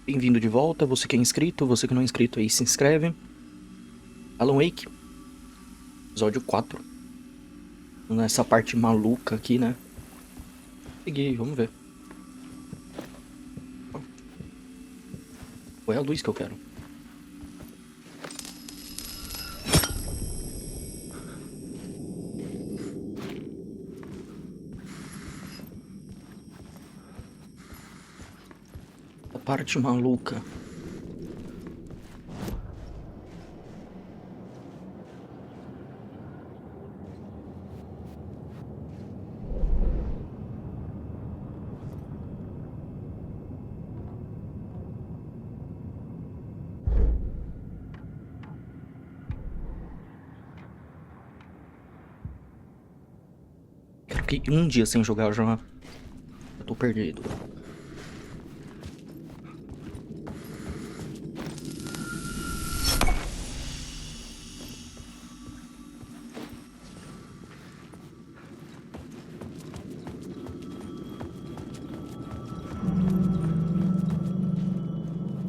Bem-vindo de volta, você que é inscrito, você que não é inscrito aí se inscreve. Alan Wake, episódio 4. Nessa parte maluca aqui, né? Peguei, vamos ver. Qual é a luz que eu quero? A parte maluca. Fiquei um dia sem jogar, eu já tô perdido.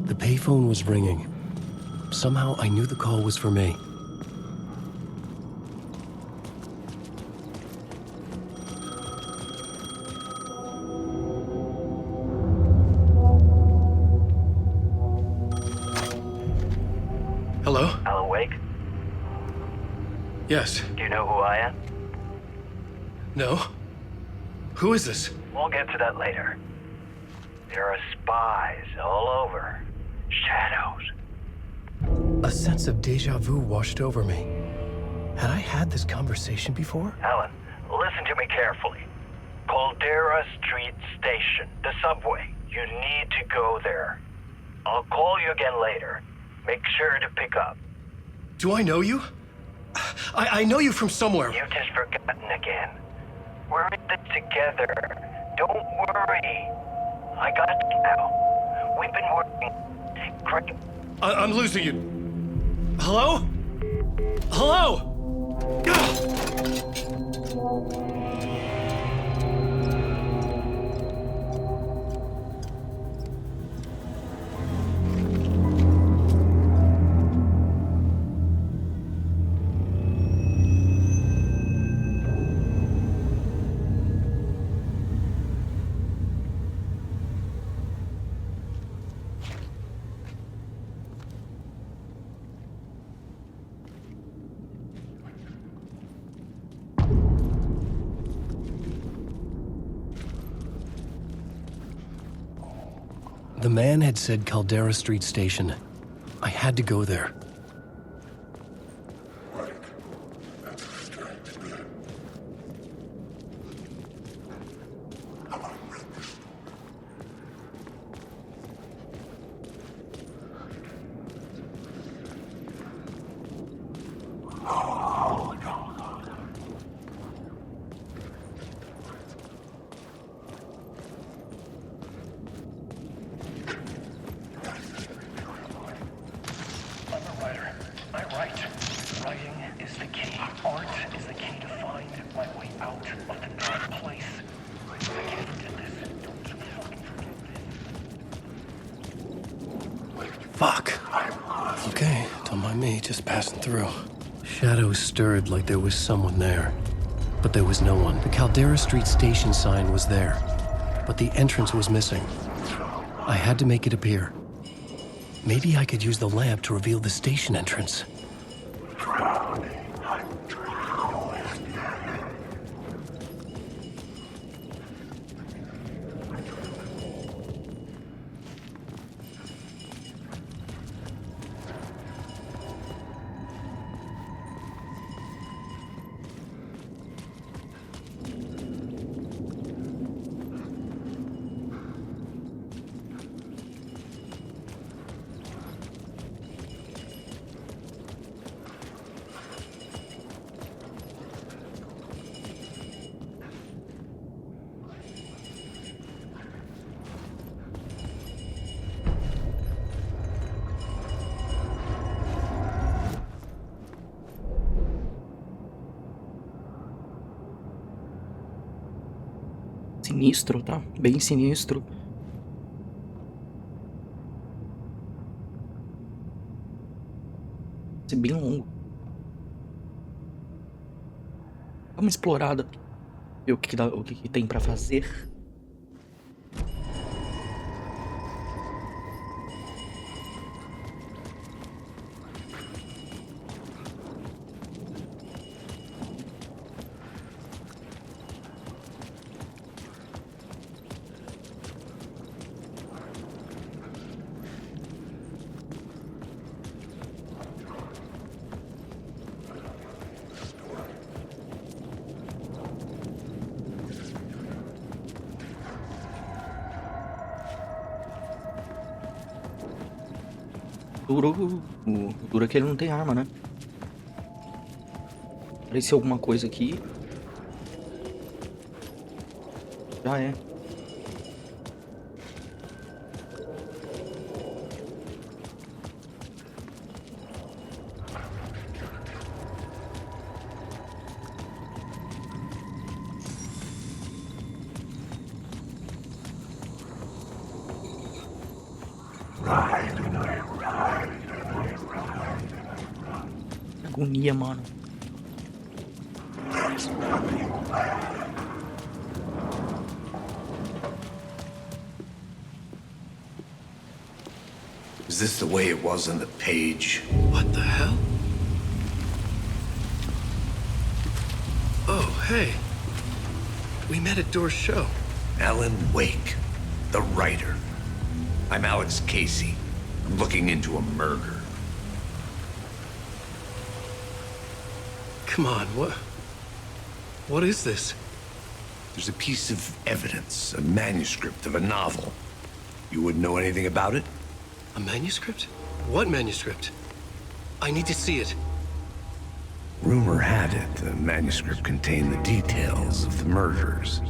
The payphone was ringing. Somehow I knew the call was for me. Hello? Alan Wake? Yes. Do you know who I am? No? Who is this? We'll get to that later. There are spies all over. Shadows. A sense of déjà vu washed over me. Had I had this conversation before? Alan, listen to me carefully. Caldera Street Station, the subway. You need to go there. I'll call you again later. Make sure to pick up. Do I know you? I know you from somewhere. You've just forgotten again. We're in this together. Don't worry. I got you now. We've been working great. I'm losing you. Hello? Hello? The man had said Caldera Street Station. I had to go there. Fuck. Okay, don't mind me, just passing through. Shadows stirred like there was someone there. But there was no one. The Caldera Street Station sign was there, but the entrance was missing. I had to make it appear. Maybe I could use the lamp to reveal the station entrance. Sinistro, tá? Bem sinistro. Vai ser bem longo. Dá uma explorada. Ver o que tem pra fazer. O duro é que ele não tem arma, né? Apareceu alguma coisa aqui. Já é. Agonia, mano. Is this the way it was on the page? What the hell? Oh, hey. We met at Door's show. Alan Wake, the writer. I'm Alex Casey. I'm looking into a murder. Come on, what is this? There's a piece of evidence, a manuscript of a novel. You wouldn't know anything about it? A manuscript? What manuscript? I need to see it. Rumor had it the manuscript contained the details of the murders.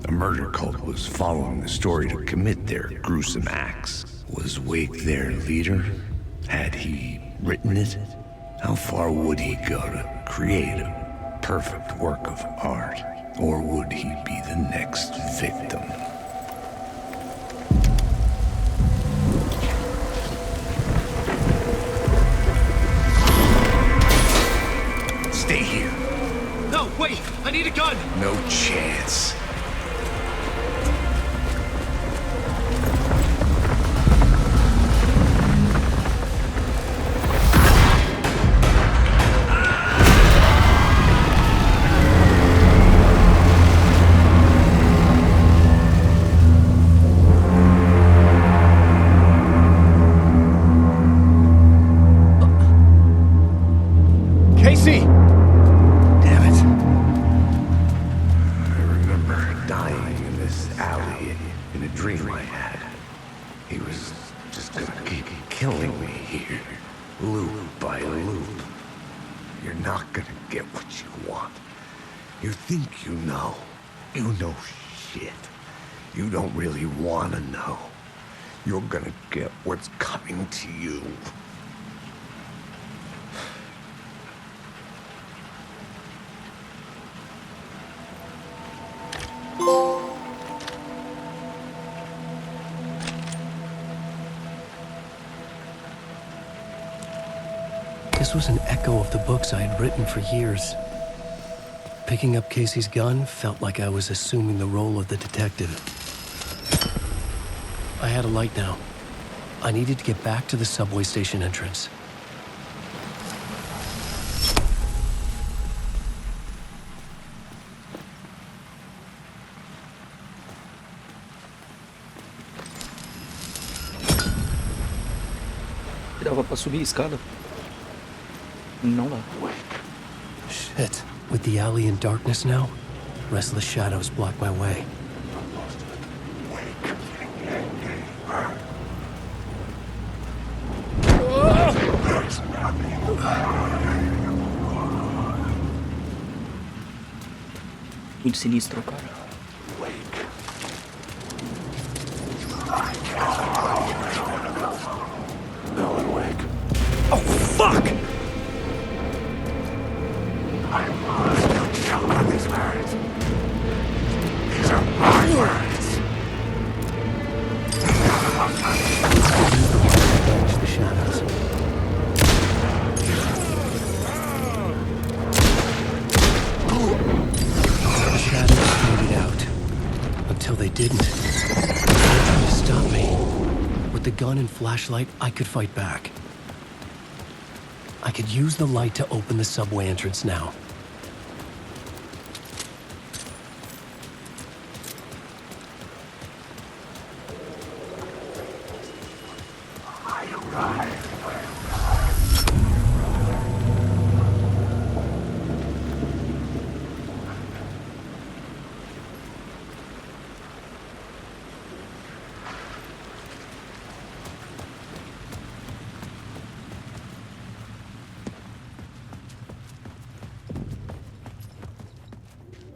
A murder cult was following the story to commit their gruesome acts. Was Wake their leader? Had he written it? How far would he go to create a perfect work of art? Or would he be the next victim? Stay here. No, wait! I need a gun! No chance. Casey! Damn it. I remember dying in this alley in a dream I had. He was just gonna keep killing me here, loop by loop. You're not gonna get what you want. You think you know. You know shit. You don't really wanna know. You're gonna get what's coming to you. This was an echo of the books I had written for years. Picking up Casey's gun felt like I was assuming the role of the detective. I had a light now. I needed to get back to the subway station entrance. Dava pra subir a escada. Não dá. Shit. With the alley in darkness now, restless shadows block my way. Muito sinistro, cara. Oh, fuck! I must kill these words. These are my words. The shadows. They're trying to stop me. With the gun and flashlight, I could fight back. I could use the light to open the subway entrance now.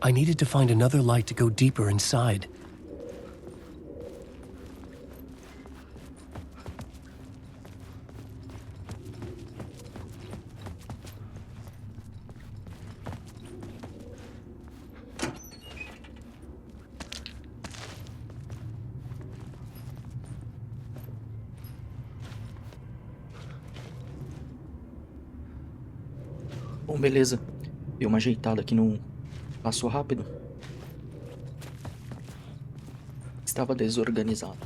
I needed to find another light to go deeper inside. Bom, beleza. Dei uma ajeitada aqui no passo rápido. Estava desorganizado.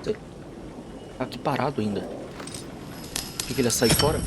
Tá aqui parado ainda. Por que ele ia sair fora?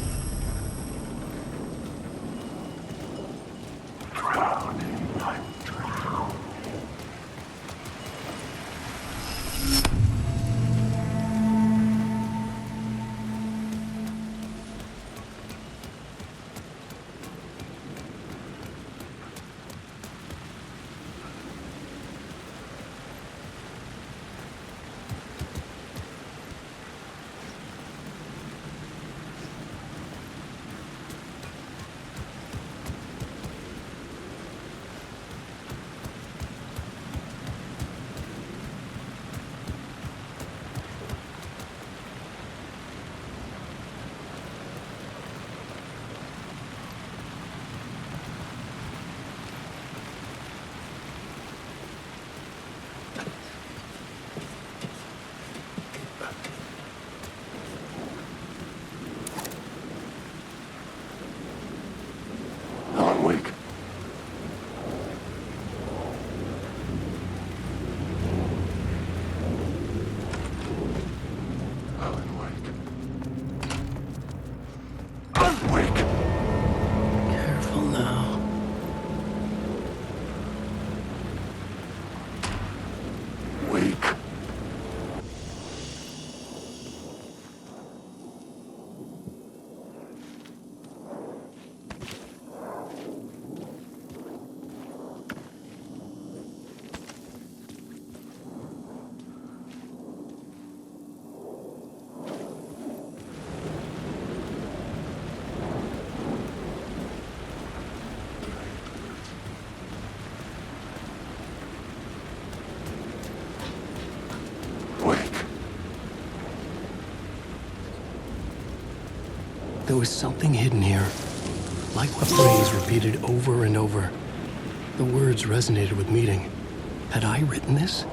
Wake. Careful now. Wake. There was something hidden here. Like a phrase repeated over and over. The words resonated with meaning. Had I written this?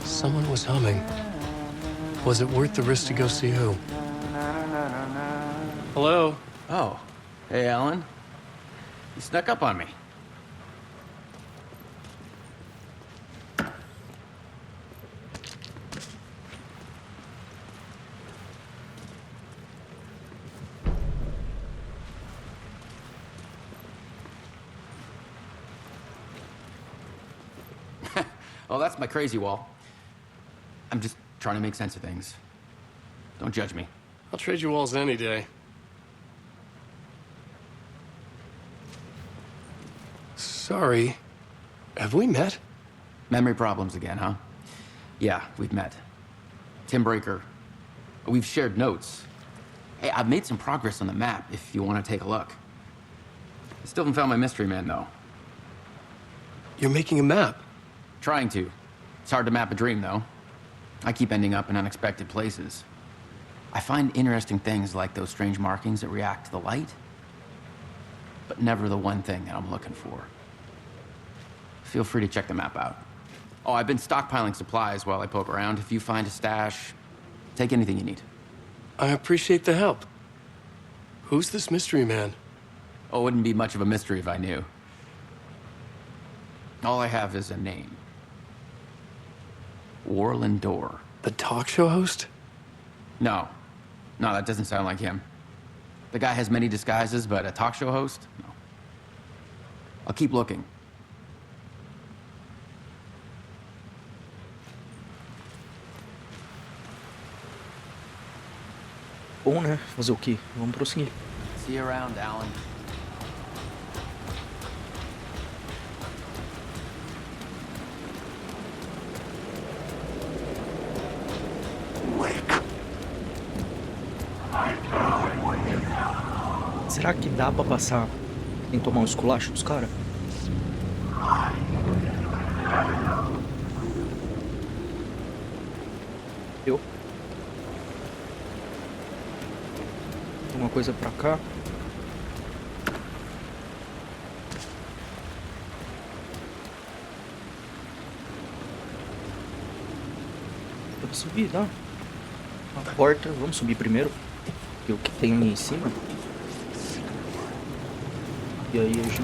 Someone was humming. Was it worth the risk to go see who? Hello? Oh. Hey, Alan. You snuck up on me. Oh, that's my crazy wall. I'm just trying to make sense of things. Don't judge me. I'll trade you walls any day. Sorry. Have we met? Memory problems again, huh? Yeah, we've met. Tim Breaker. We've shared notes. Hey, I've made some progress on the map if you want to take a look. I still haven't found my mystery man, though. You're making a map. Trying to. It's hard to map a dream, though. I keep ending up in unexpected places. I find interesting things like those strange markings that react to the light, but never the one thing that I'm looking for. Feel free to check the map out. Oh, I've been stockpiling supplies while I poke around. If you find a stash, take anything you need. I appreciate the help. Who's this mystery man? Oh, it wouldn't be much of a mystery if I knew. All I have is a name. Warland Door. The talk show host? No. No, that doesn't sound like him. The guy has many disguises, but a talk show host? No. I'll keep looking. Bom, né? Fazer o quê? Vamos prosseguir. See you around, Alan. Será que dá pra passar sem tomar um esculacho dos caras? Eu? Tem uma coisa pra cá. Dá pra subir, dá? A porta, vamos subir primeiro. Ver o que tem ali em cima. E aí a gente...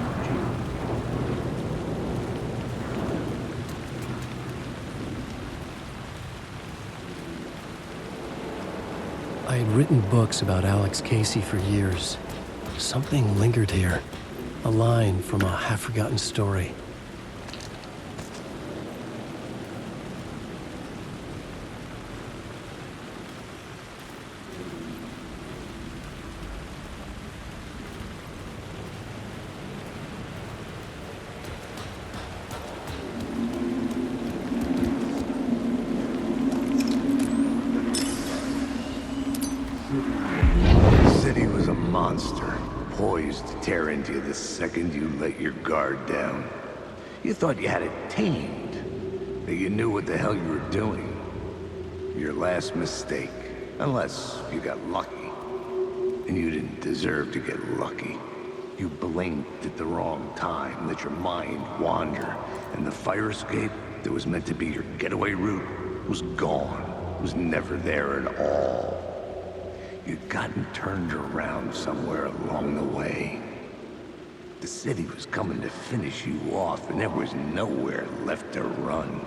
I had written books about Alex Casey for years. Something lingered here. A line from a half-forgotten story. The city was a monster, poised to tear into you the second you let your guard down. You thought you had it tamed, that you knew what the hell you were doing. Your last mistake, unless you got lucky. And you didn't deserve to get lucky. You blinked at the wrong time, let your mind wander, and the fire escape that was meant to be your getaway route was gone, was never there at all. You'd gotten turned around somewhere along the way. The city was coming to finish you off, and there was nowhere left to run.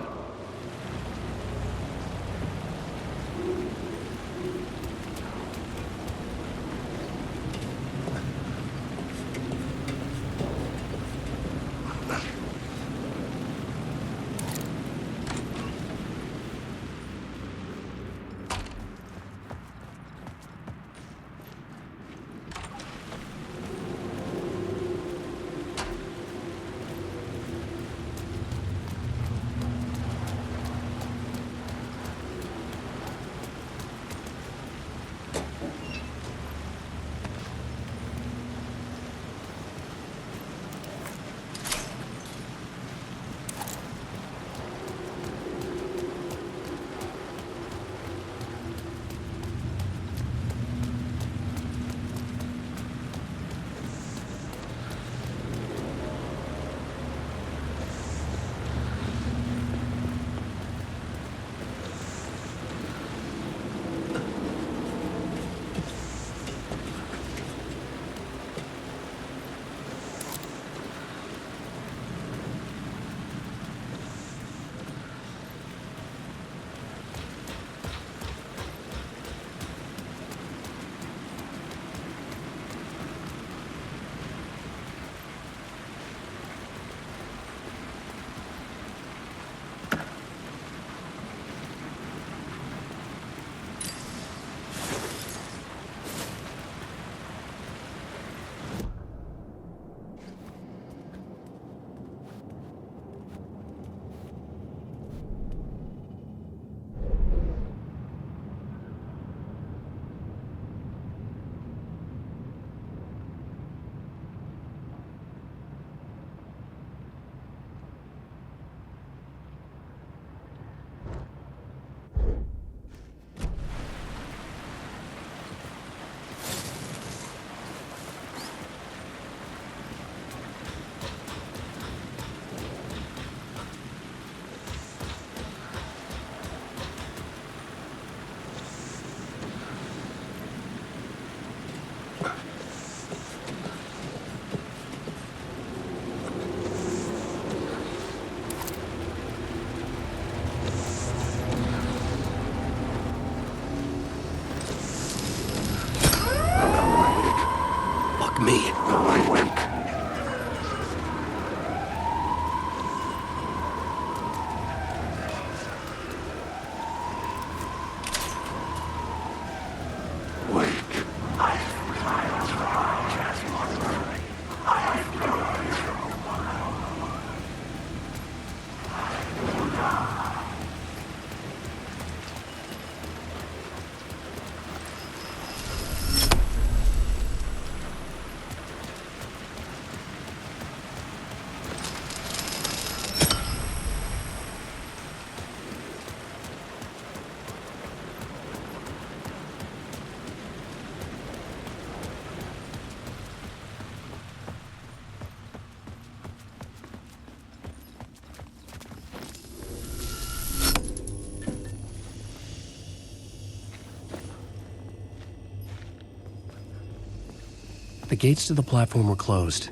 The gates to the platform were closed.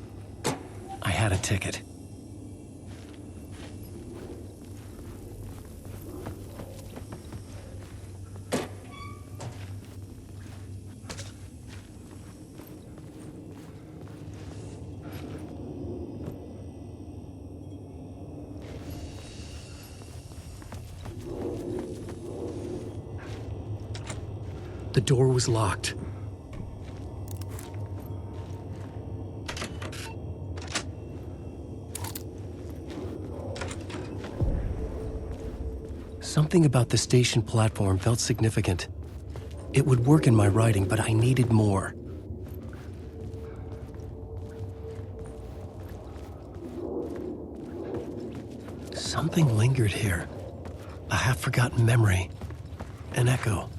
I had a ticket. The door was locked. Something about the station platform felt significant. It would work in my writing, but I needed more. Something lingered here. A half-forgotten memory. An echo.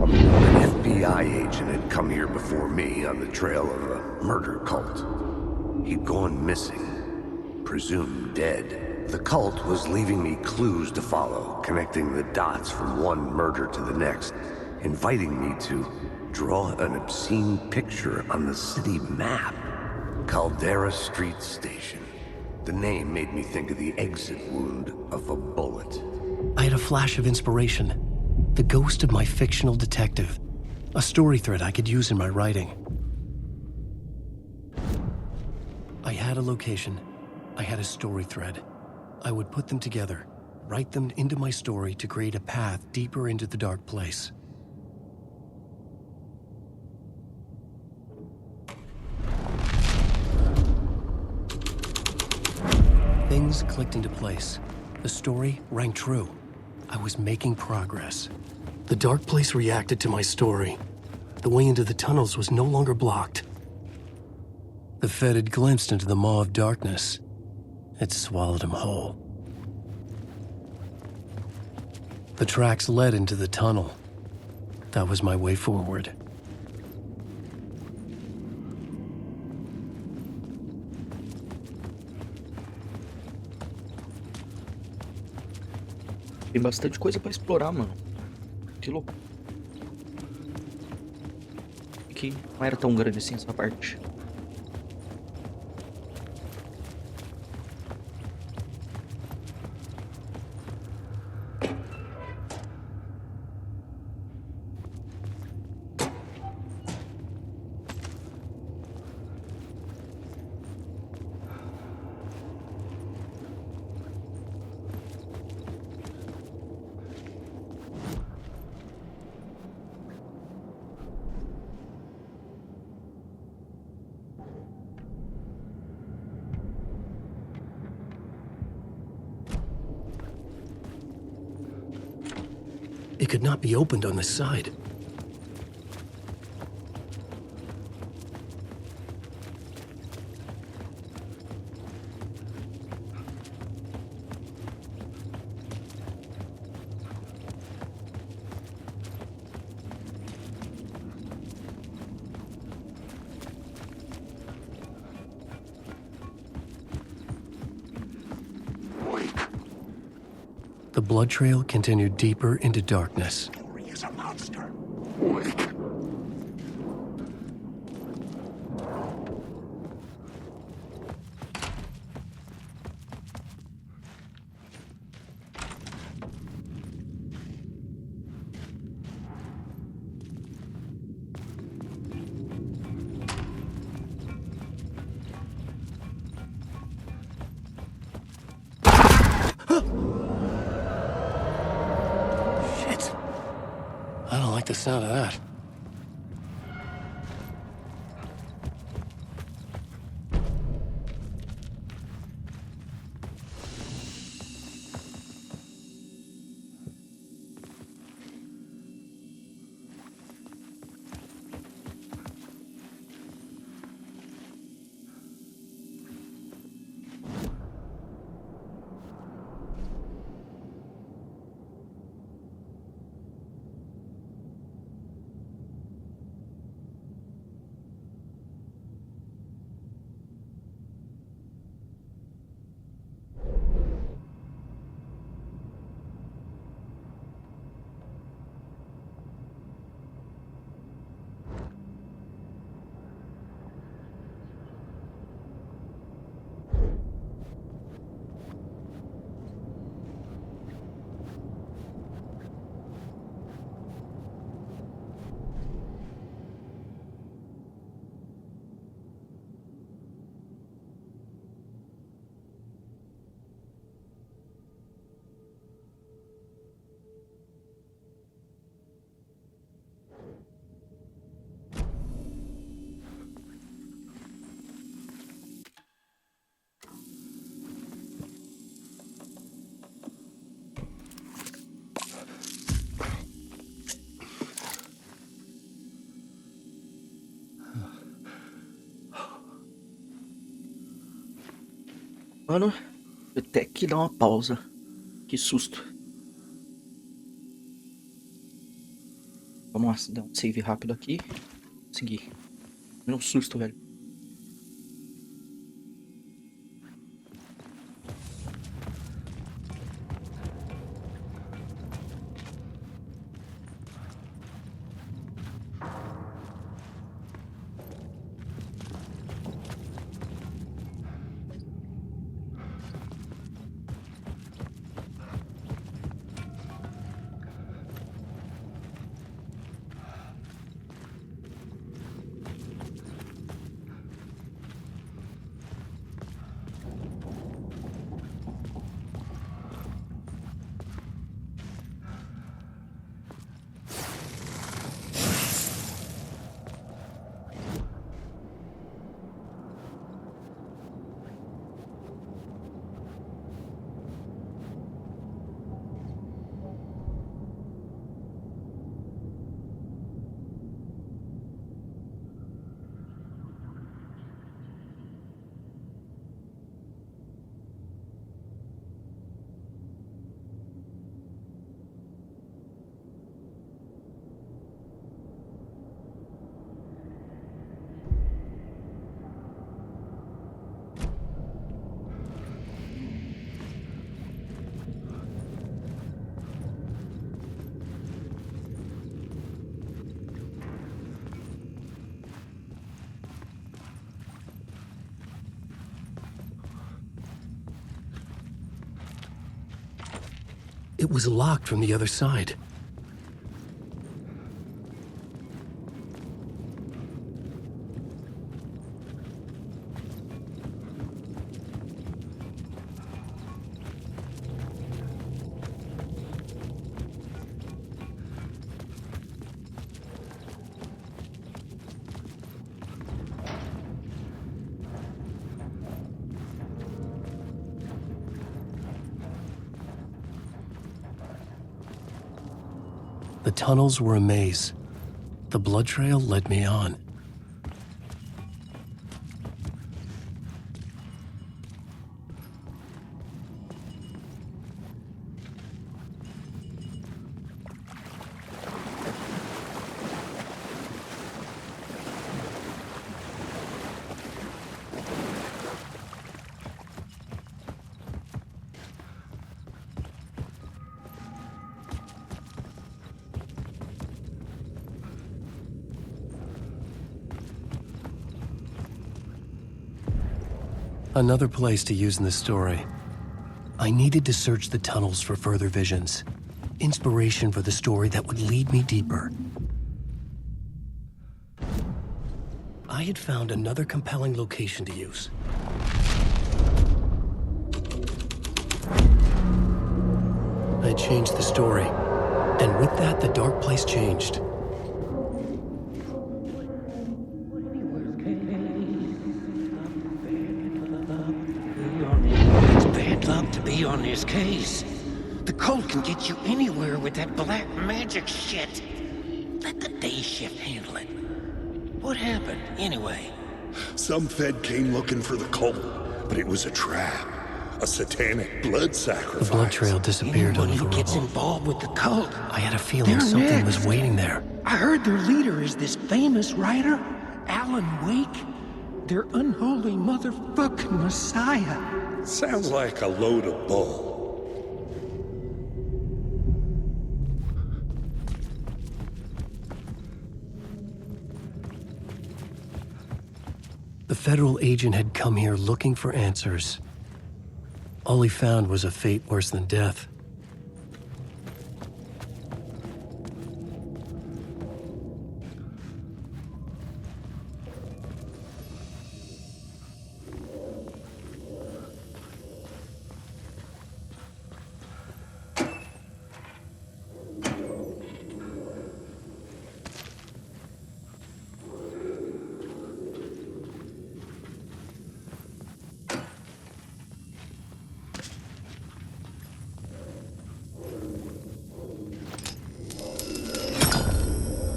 An FBI agent had come here before me on the trail of a murder cult. He'd gone missing, presumed dead. The cult was leaving me clues to follow, connecting the dots from one murder to the next, inviting me to draw an obscene picture on the city map. Caldera Street Station. The name made me think of the exit wound of a bullet. I had a flash of inspiration. The ghost of my fictional detective. A story thread I could use in my writing. I had a location. I had a story thread. I would put them together, write them into my story to create a path deeper into the dark place. Things clicked into place. The story rang true. I was making progress. The dark place reacted to my story. The way into the tunnels was no longer blocked. The Fed had glimpsed into the maw of darkness. It swallowed him whole. The tracks led into the tunnel. That was my way forward. Tem bastante coisa pra explorar, mano. Que louco. Que não era tão grande assim essa parte. It could not be opened on this side. The blood trail continued deeper into darkness. He is a monster. I don't like the sound of that. Mano, eu até que dar uma pausa. Que susto. Vamos lá, dar um save rápido aqui. Consegui. Deu um susto, velho. It was locked from the other side. The tunnels were a maze. The blood trail led me on. Another place to use in the story. I needed to search the tunnels for further visions. Inspiration for the story that would lead me deeper. I had found another compelling location to use. I changed the story, and with that, the dark place changed. On this case. The cult can get you anywhere with that black magic shit. Let the day shift handle it. What happened, anyway? Some Fed came looking for the cult, but it was a trap. A satanic blood sacrifice. The blood trail disappeared Anyone under the who gets rubble. involved with the cult, I had a feeling they're something next. was waiting there. I heard their leader is this famous writer, Alan Wake. Their unholy motherfucking messiah. Sounds like a load of bull. The federal agent had come here looking for answers. All he found was a fate worse than death.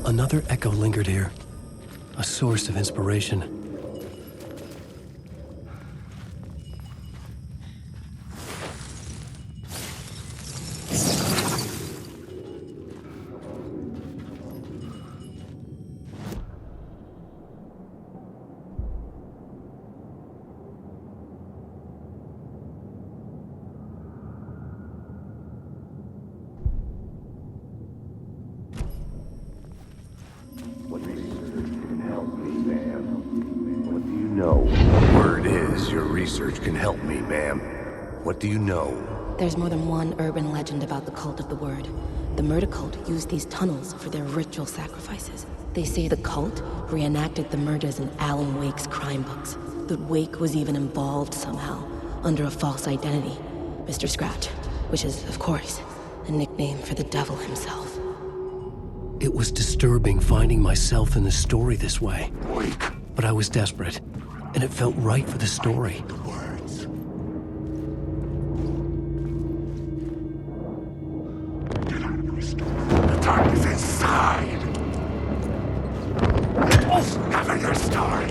Another echo lingered here, a source of inspiration. know? Word is your research can help me, ma'am. What do you know? There's more than one urban legend about the cult of the Word. The murder cult used these tunnels for their ritual sacrifices. They say the cult reenacted the murders in Alan Wake's crime books. That Wake was even involved somehow, under a false identity, Mr. Scratch, which is, of course, a nickname for the devil himself. It was disturbing finding myself in the story this way. Wake. But I was desperate, and it felt right for the story. The words. Get out of my story. The darkness inside. Never your story.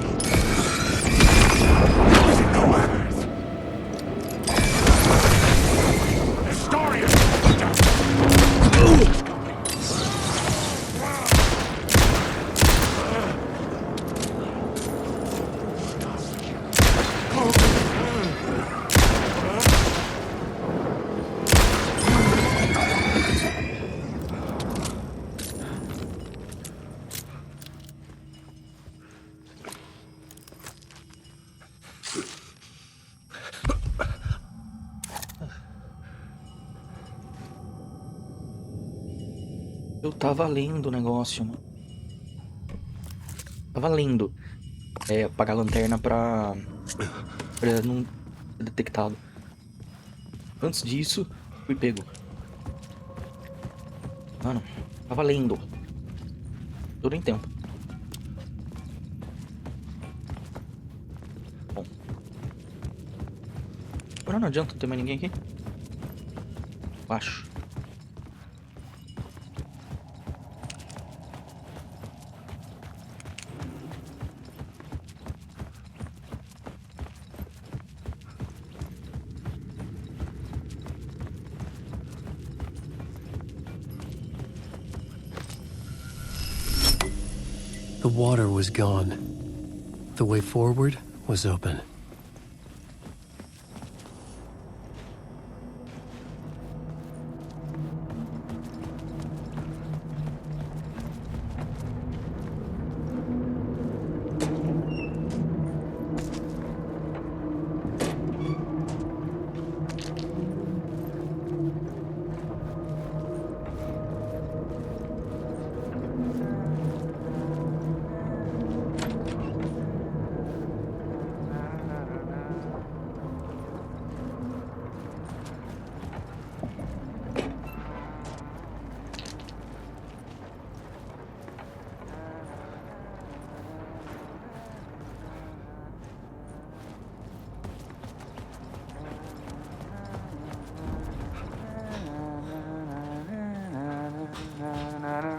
Losing the words. The story is Eu tava lendo o negócio, mano. Tava lendo. Apagar a lanterna pra não ser detectado. Antes disso, fui pego. Mano, tava lendo. Tudo em tempo. Bom. Agora não adianta, não ter mais ninguém aqui. Acho. The water was gone. The way forward was open.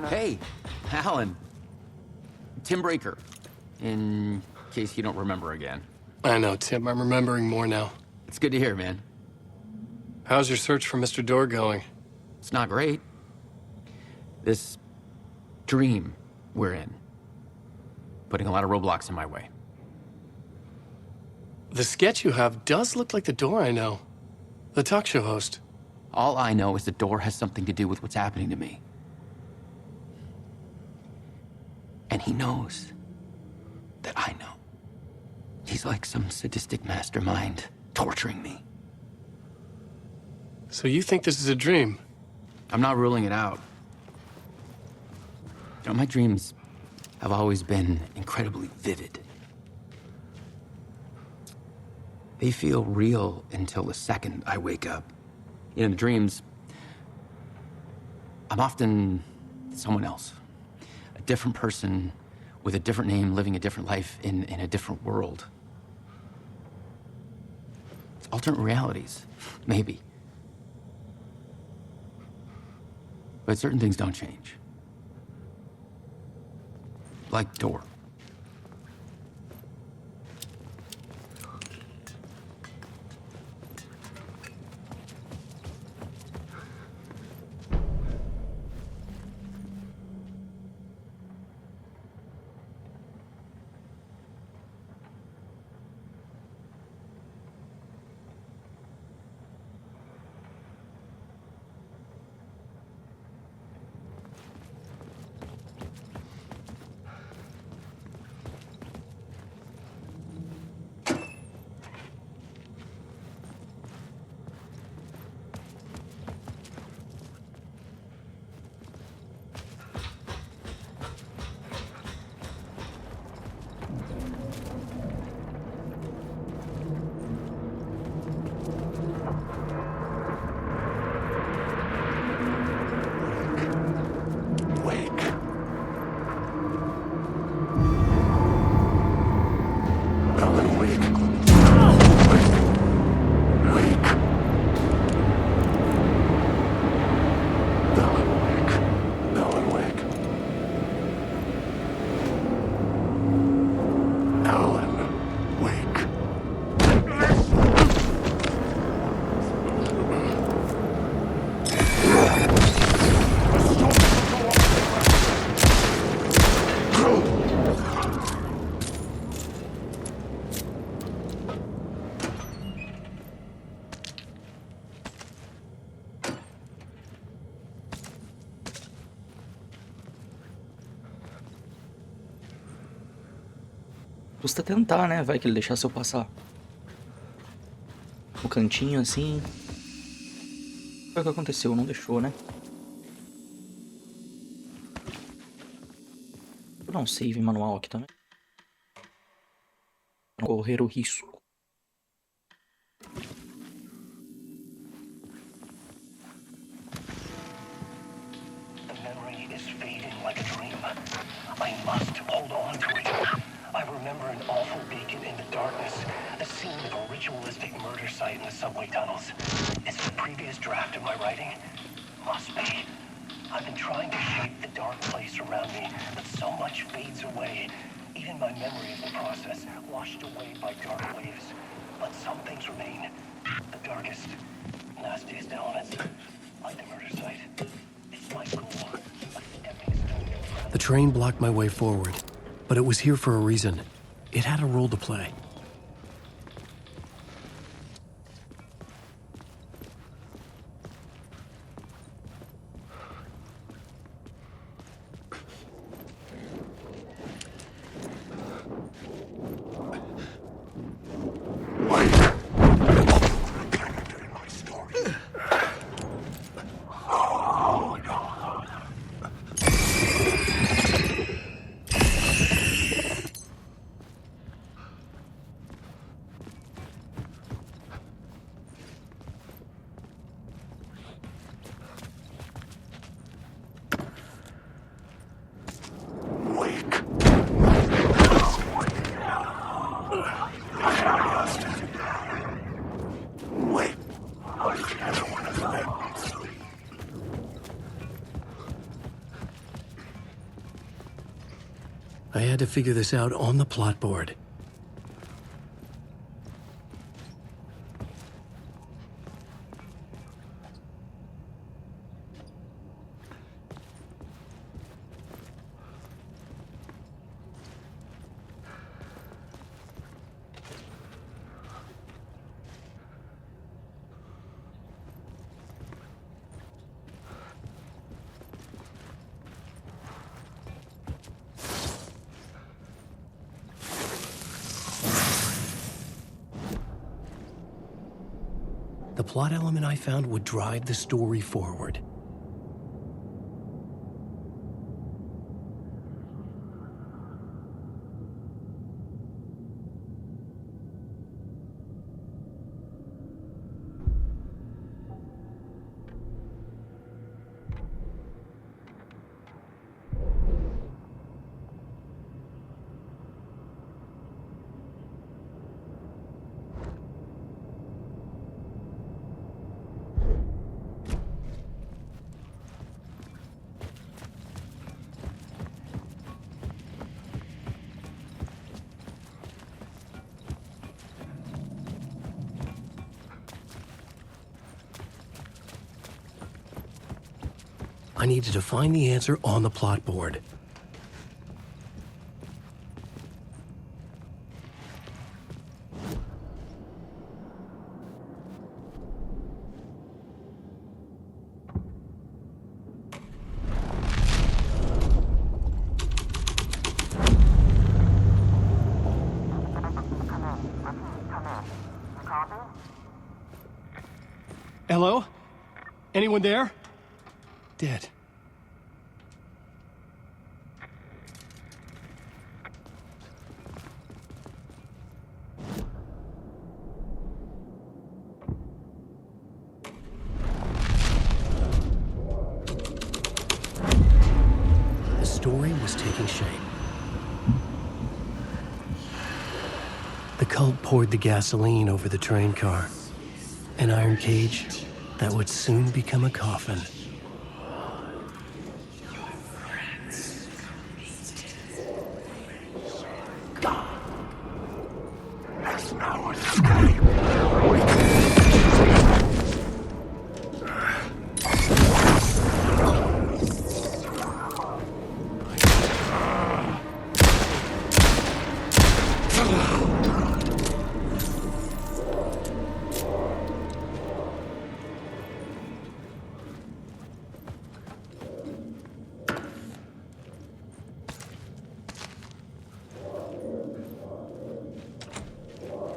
Hey, Alan. Tim Breaker, in case you don't remember again. I know, Tim. I'm remembering more now. It's good to hear, man. How's your search for Mr. Dorr going? It's not great. This dream we're in, putting a lot of roadblocks in my way. The sketch you have does look like the Dorr I know. The talk show host. All I know is the door has something to do with what's happening to me. And he knows that I know. He's like some sadistic mastermind torturing me. So you think this is a dream? I'm not ruling it out. You know, my dreams have always been incredibly vivid. They feel real until the second I wake up. In the dreams, I'm often someone else. A different person with a different name, living a different life in a different world. It's alternate realities, maybe. But certain things don't change. Like Dorr. Custa tentar, né? Vai que ele deixasse eu passar no cantinho assim. Foi o que aconteceu, não deixou, né? Vou dar um save manual aqui também. Pra não correr o risco. The memory is fading like a dream. I must hold on to it. I remember an awful beacon in the darkness, the scene of a ritualistic murder site in the subway tunnels. Is it a previous draft of my writing? Must be. I've been trying to shape the dark place around me, but so much fades away. Even my memory of the process, washed away by dark waves. But some things remain. The darkest, nastiest elements, like the murder site. It's my goal, a stepping stone. The train blocked my way forward, but it was here for a reason. It had a role to play. I had to figure this out on the plot board. The plot element I found would drive the story forward. I needed to find the answer on the plot board. Hello? Anyone there? Dead. The story was taking shape. The cult poured the gasoline over the train car. An iron cage that would soon become a coffin.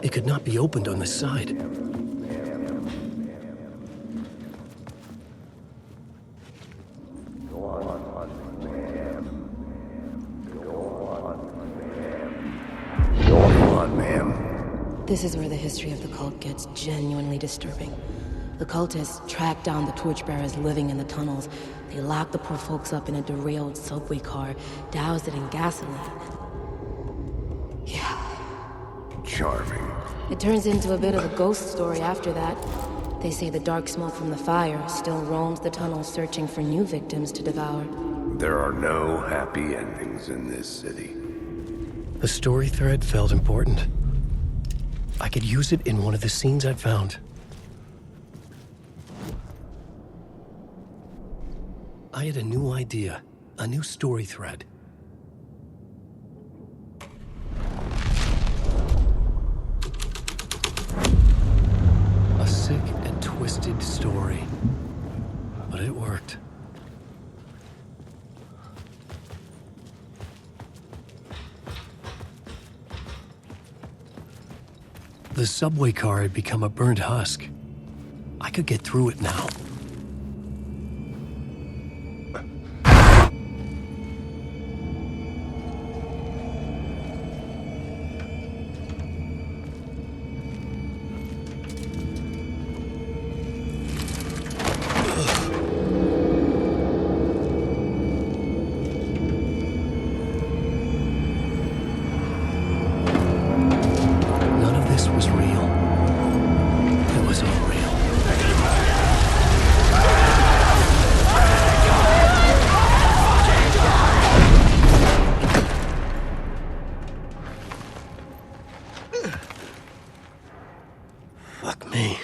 It could not be opened on this side. This is where the history of the cult gets genuinely disturbing. The cultists tracked down the torchbearers living in the tunnels. They locked the poor folks up in a derailed subway car, doused it in gasoline. Yeah. Charming. It turns into a bit of a ghost story after that. They say the dark smoke from the fire still roams the tunnels searching for new victims to devour. There are no happy endings in this city. The story thread felt important. I could use it in one of the scenes I'd found. I had a new idea, a new story thread. A sick and twisted story, but it worked. The subway car had become a burnt husk. I could get through it now. Fuck me.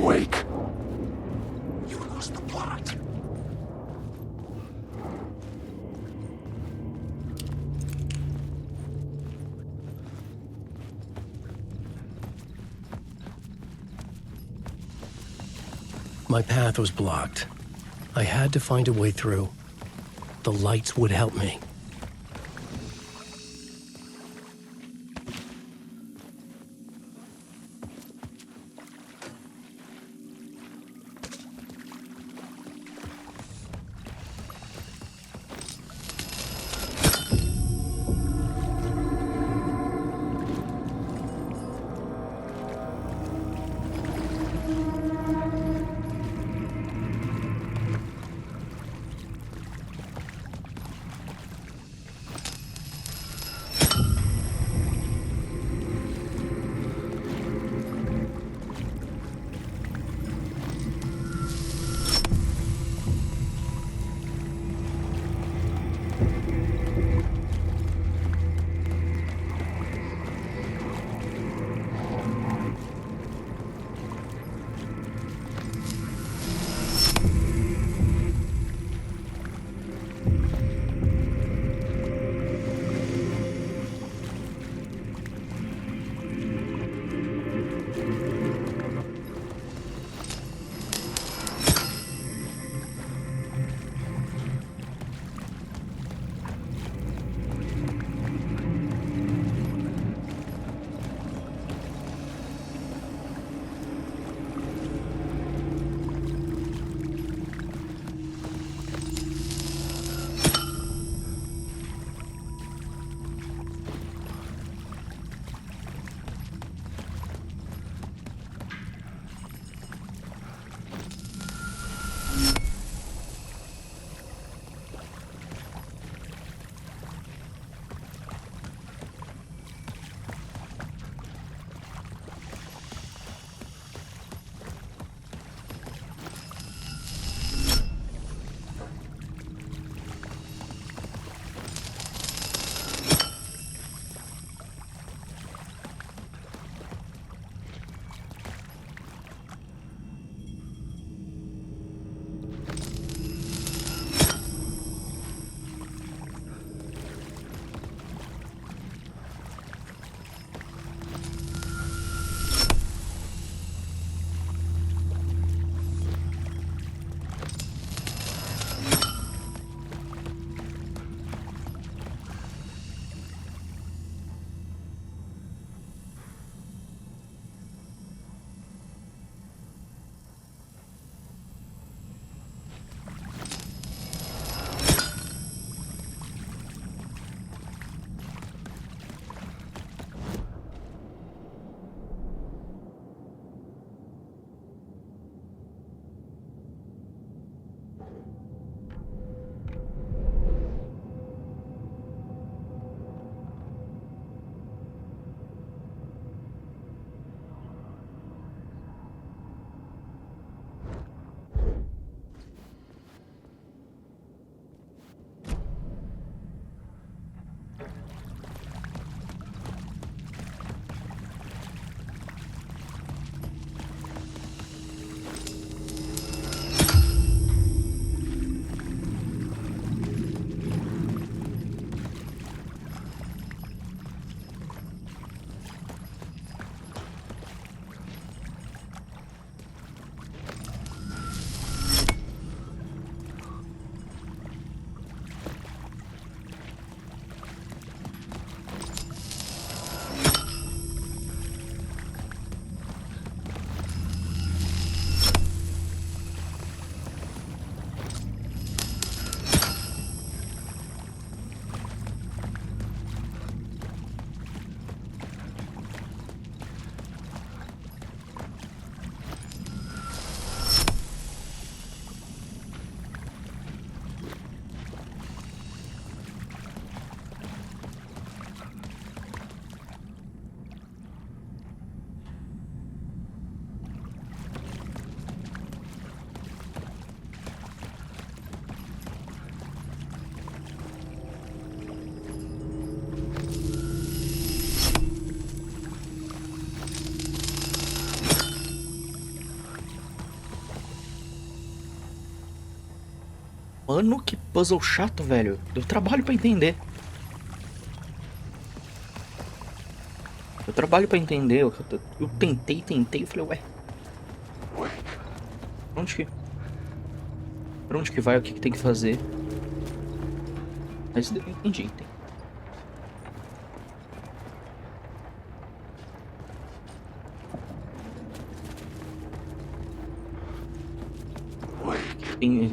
Wake. You lost the plot. My path was blocked. I had to find a way through. The lights would help me. Mano, que puzzle chato, velho. Deu trabalho pra entender. Deu trabalho pra entender. Eu tentei. Eu falei, ué. Pra onde que vai? O que que tem que fazer? Mas entendi.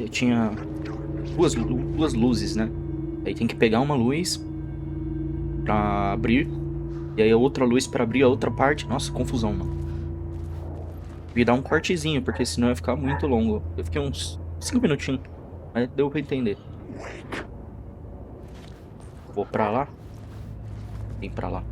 Tinha duas luzes, né? Aí tem que pegar uma luz pra abrir. E aí a outra luz pra abrir a outra parte. Nossa, confusão, mano. Virar um cortezinho, porque senão ia ficar muito longo. Eu fiquei uns 5 minutinhos. Mas deu pra entender. Vou pra lá. Vem pra lá.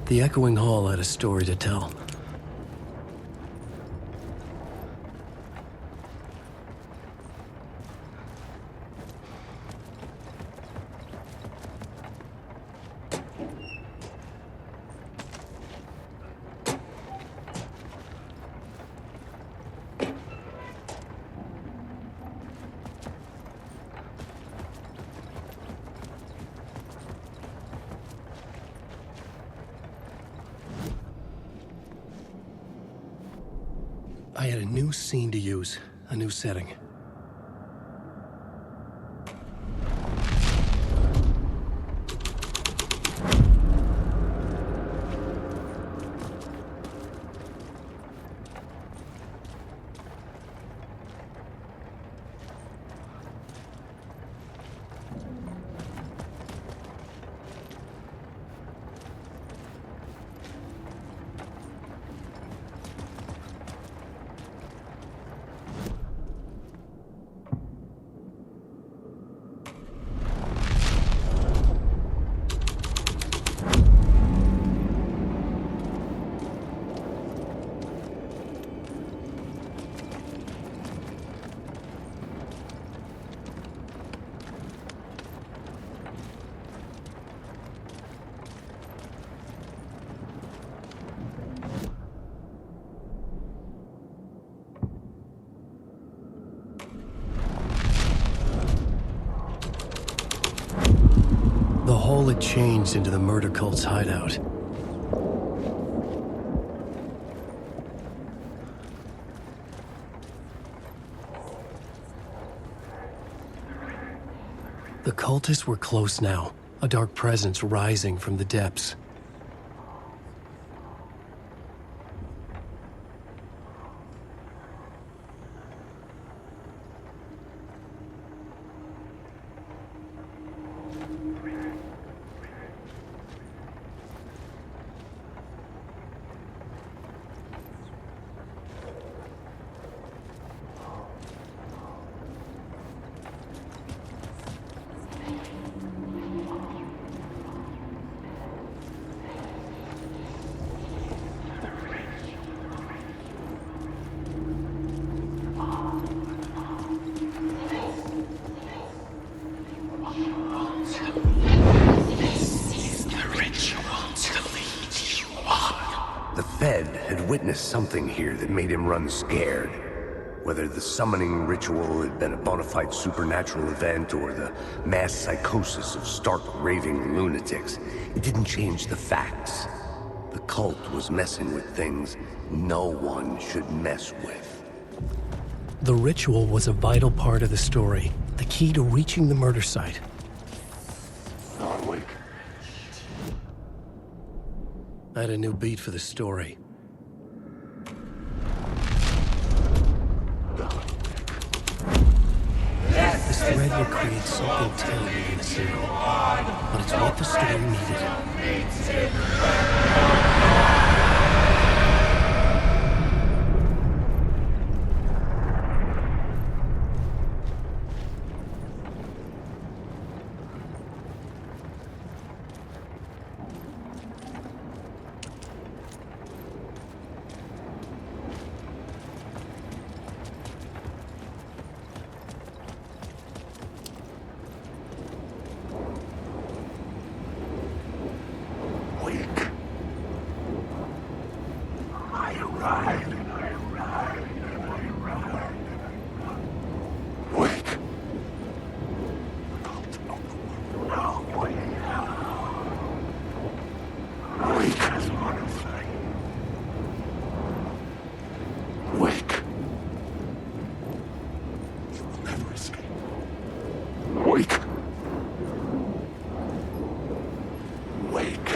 The echoing hall had a story to tell. I had a new scene to use, a new setting. The hole had changed into the murder cult's hideout. The cultists were close now, a dark presence rising from the depths. Fed had witnessed something here that made him run scared. Whether the summoning ritual had been a bona fide supernatural event or the mass psychosis of stark raving lunatics, it didn't change the facts. The cult was messing with things no one should mess with. The ritual was a vital part of the story, the key to reaching the murder site. Awake. I had a new beat for the story. This thread will create something terrible in the serial, but it's what the story needed. Wake. I arrived. Wake. No way. Wake as one thing. Wake. You will never escape. Wake. Wake.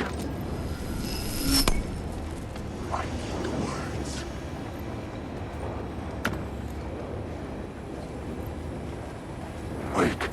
I need words. Wake.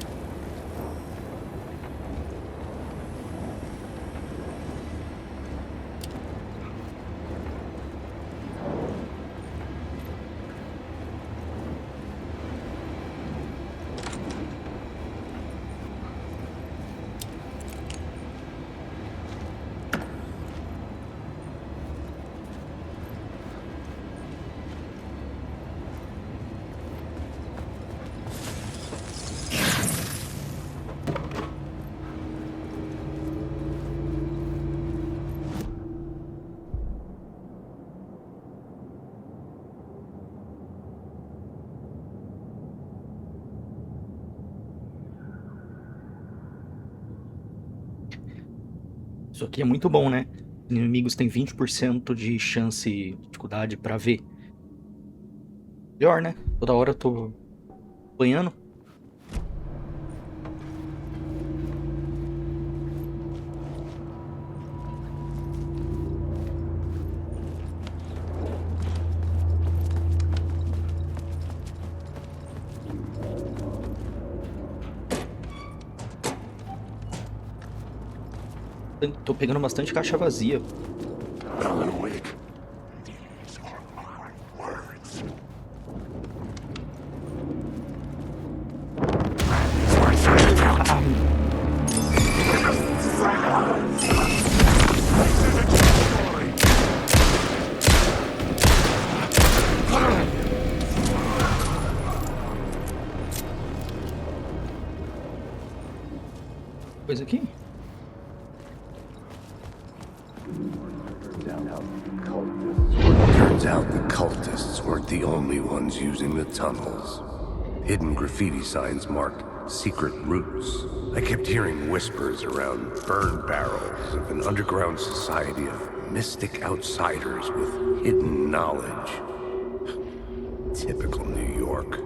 Isso aqui é muito bom, né? Inimigos têm 20% de chance e dificuldade pra ver. Melhor, né? Toda hora eu tô apanhando. Tô pegando bastante caixa vazia. Alan Wake. These are my words. Coisa aqui? Turns out the cultists weren't the only ones using the tunnels. Hidden graffiti signs marked secret routes. I kept hearing whispers around burn barrels of an underground society of mystic outsiders with hidden knowledge. Typical New York.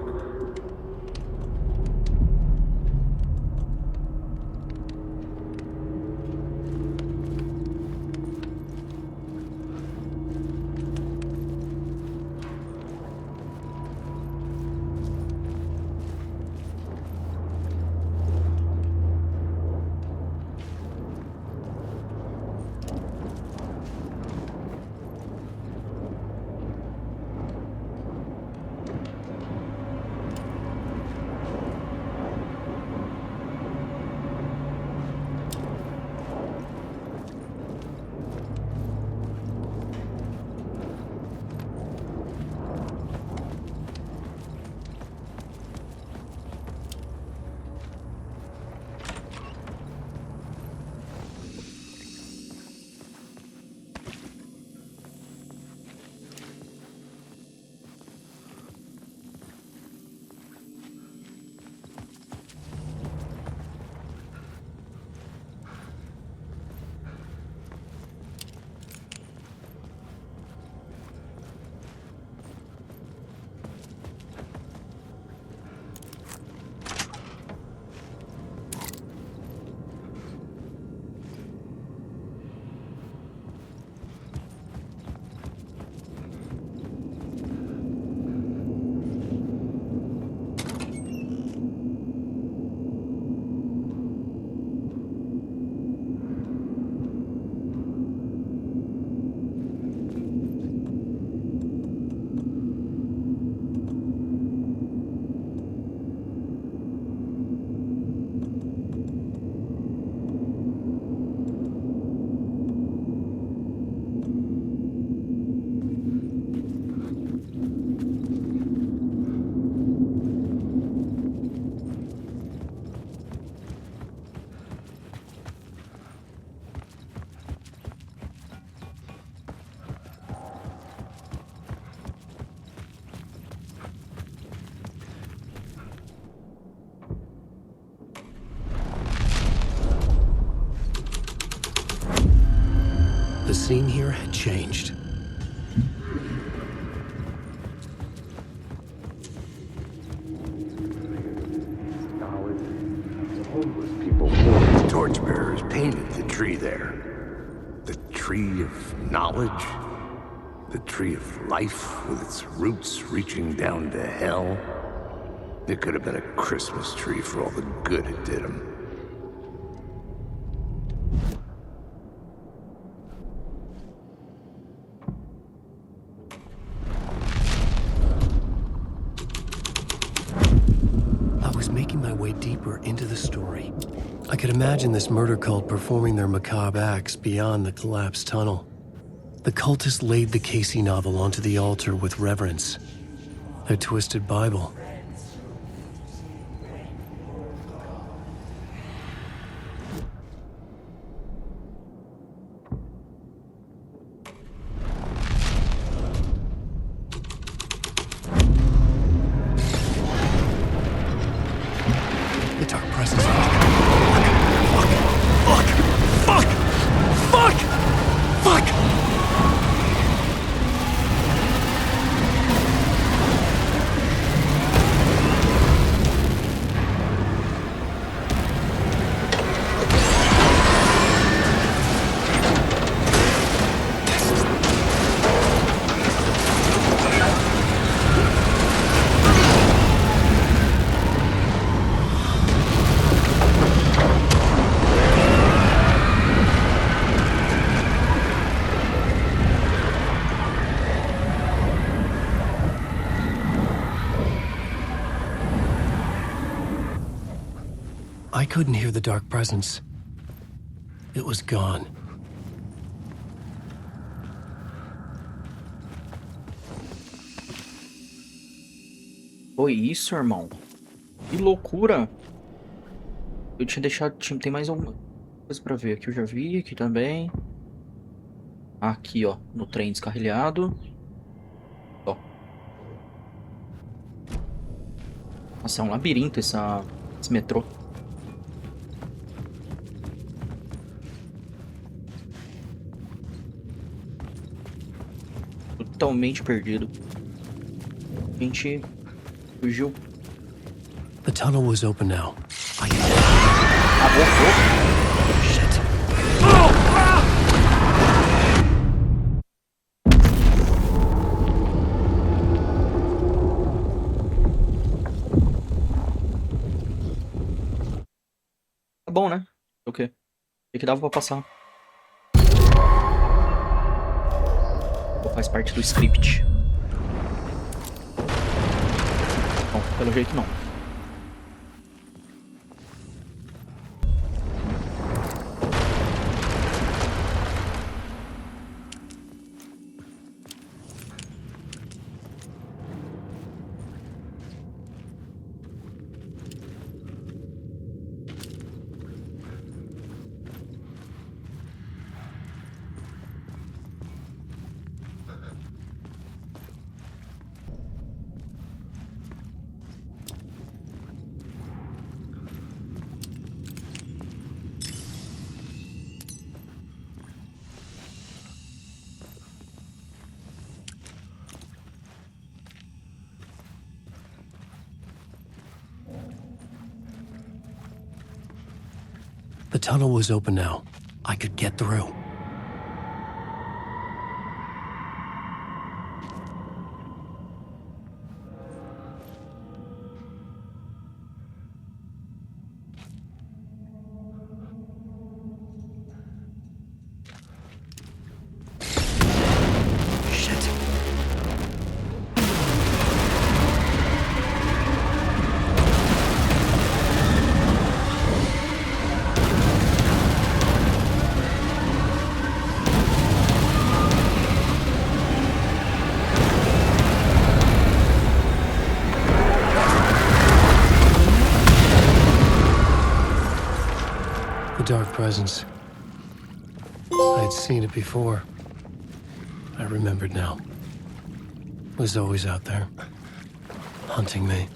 The scene here had changed. Homeless people forged torchbearers painted the tree there. The tree of knowledge. The tree of life with its roots reaching down to hell. It could have been a Christmas tree for all the good it did him. I was making my way deeper into the story. I could imagine this murder cult performing their macabre acts beyond the collapsed tunnel. The cultists laid the Casey novel onto the altar with reverence. Their twisted Bible. The dark presence. Fuck! I couldn't hear the dark presence. It was gone. Foi isso, irmão? Que loucura! Eu tinha deixado... Tem mais alguma coisa pra ver. Aqui eu já vi, aqui também. Aqui, ó. No trem descarrilhado. Ó. Nossa, é um labirinto esse metrô. Totalmente perdido. A gente fugiu. The tunnel was open now. Shit. Tá bom, né? O quê? O que dava pra passar? Ou faz parte do script? Bom, pelo jeito não. The tunnel was open now. I could get through. Dark presence. I had seen it before. I remembered now. It was always out there, hunting me.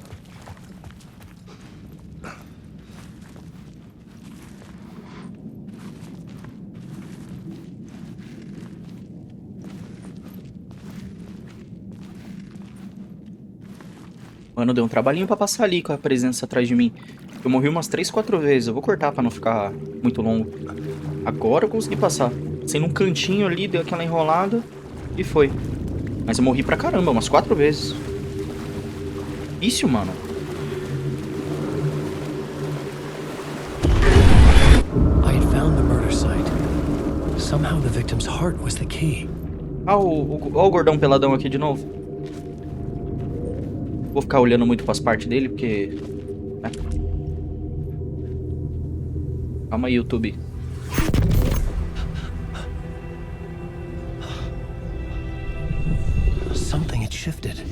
Mano, deu um trabalhinho pra passar ali com a presença atrás de mim. Eu morri umas 3, 4 vezes. Eu vou cortar pra não ficar muito longo. Agora eu consegui passar. Passei num cantinho ali, deu aquela enrolada e foi. Mas eu morri pra caramba, umas 4 vezes. Isso, mano. I had found the murder site. Somehow the victim's heart was the key. Ah, o gordão peladão aqui de novo. Vou ficar olhando muito pras partes dele, porque... né? Calma aí, YouTube. Something had shifted.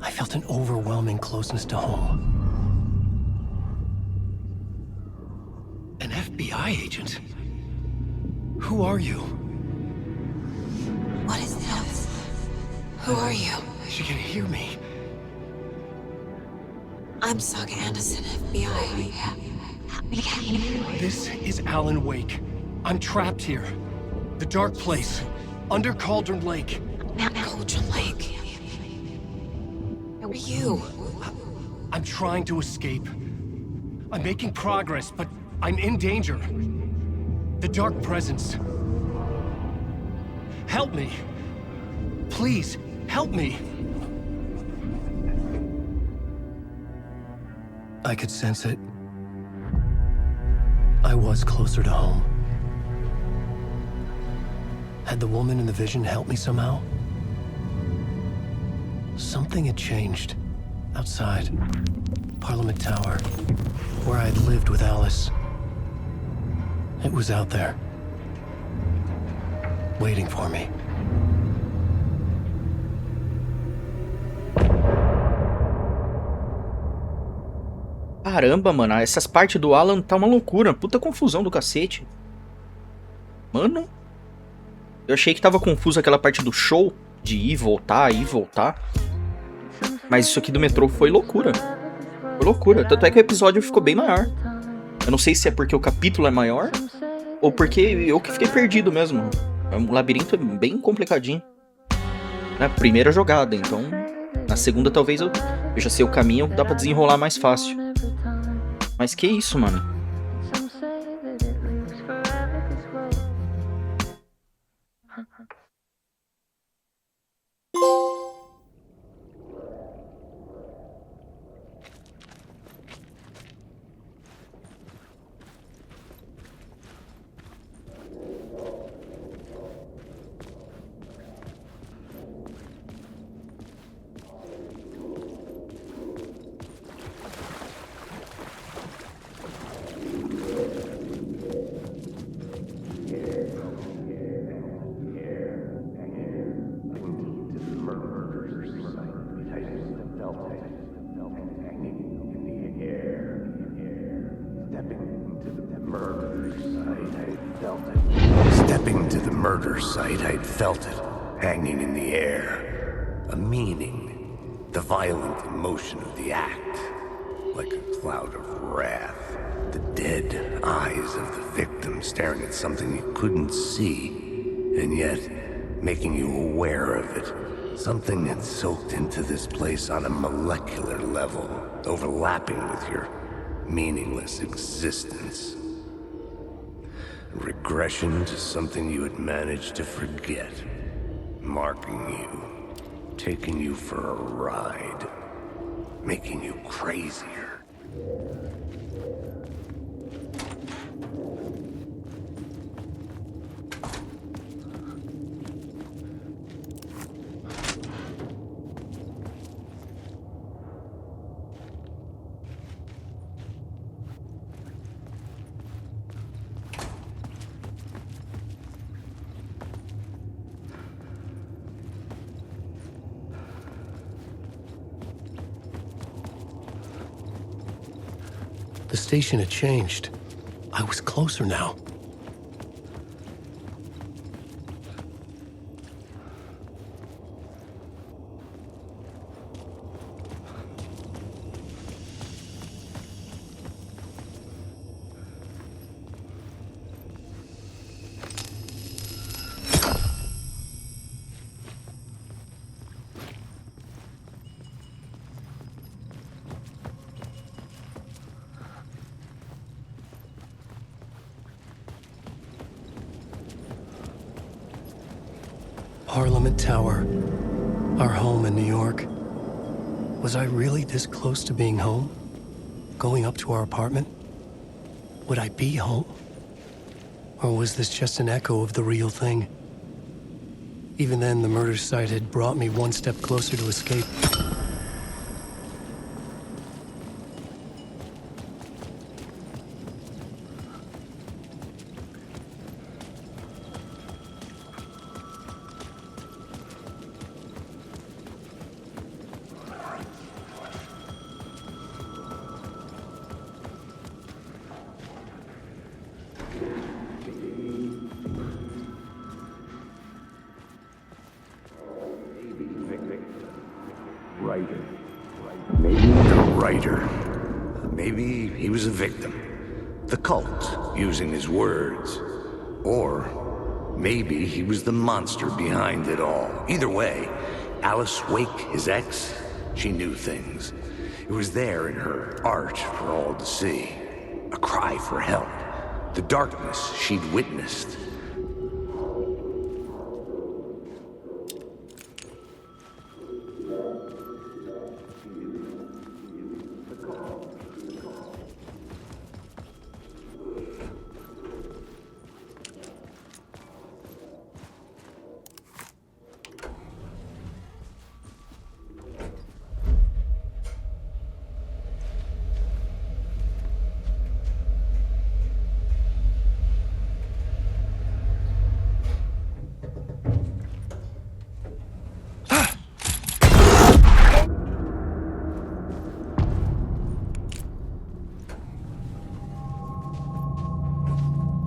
I felt an overwhelming closeness to home. An FBI agent? Who are you? What is this? Who are you? She can hear me. I'm Saga Anderson, FBI. This is Alan Wake. I'm trapped here. The dark place. Under Cauldron Lake. Cauldron Lake. Who are you? I'm trying to escape. I'm making progress, but I'm in danger. The dark presence. Help me. Please, help me. I could sense it. I was closer to home. Had the woman in the vision helped me somehow? Something had changed. Outside. Parliament Tower. Where I had lived with Alice. It was out there. Waiting for me. Caramba, mano, essas partes do Alan tá uma loucura. Puta confusão do cacete. Mano, eu achei que tava confuso aquela parte do show. De ir, voltar, ir, voltar. Mas isso aqui do metrô foi loucura. Foi loucura. Tanto é que o episódio ficou bem maior. Eu não sei se é porque o capítulo é maior ou porque eu que fiquei perdido mesmo. O labirinto é bem complicadinho. Na primeira jogada, então... Na segunda talvez eu já sei o caminho, dá pra desenrolar mais fácil. Mas que isso, mano? Stepping to the murder site, I'd felt it, hanging in the air. A meaning, the violent emotion of the act, like a cloud of wrath. The dead eyes of the victim staring at something you couldn't see, and yet making you aware of it. Something had soaked into this place on a molecular level, overlapping with your meaningless existence. Regression to something you had managed to forget. Marking you. Taking you for a ride. Making you crazier. The station had changed. I was closer now. Parliament Tower, our home in New York. Was I really this close to being home? Going up to our apartment? Would I be home? Or was this just an echo of the real thing? Even then, the murder site had brought me one step closer to escape. Maybe he was a victim. The cult, using his words. Or maybe he was the monster behind it all. Either way, Alice Wake, his ex, she knew things. It was there in her art for all to see. A cry for help. The darkness she'd witnessed.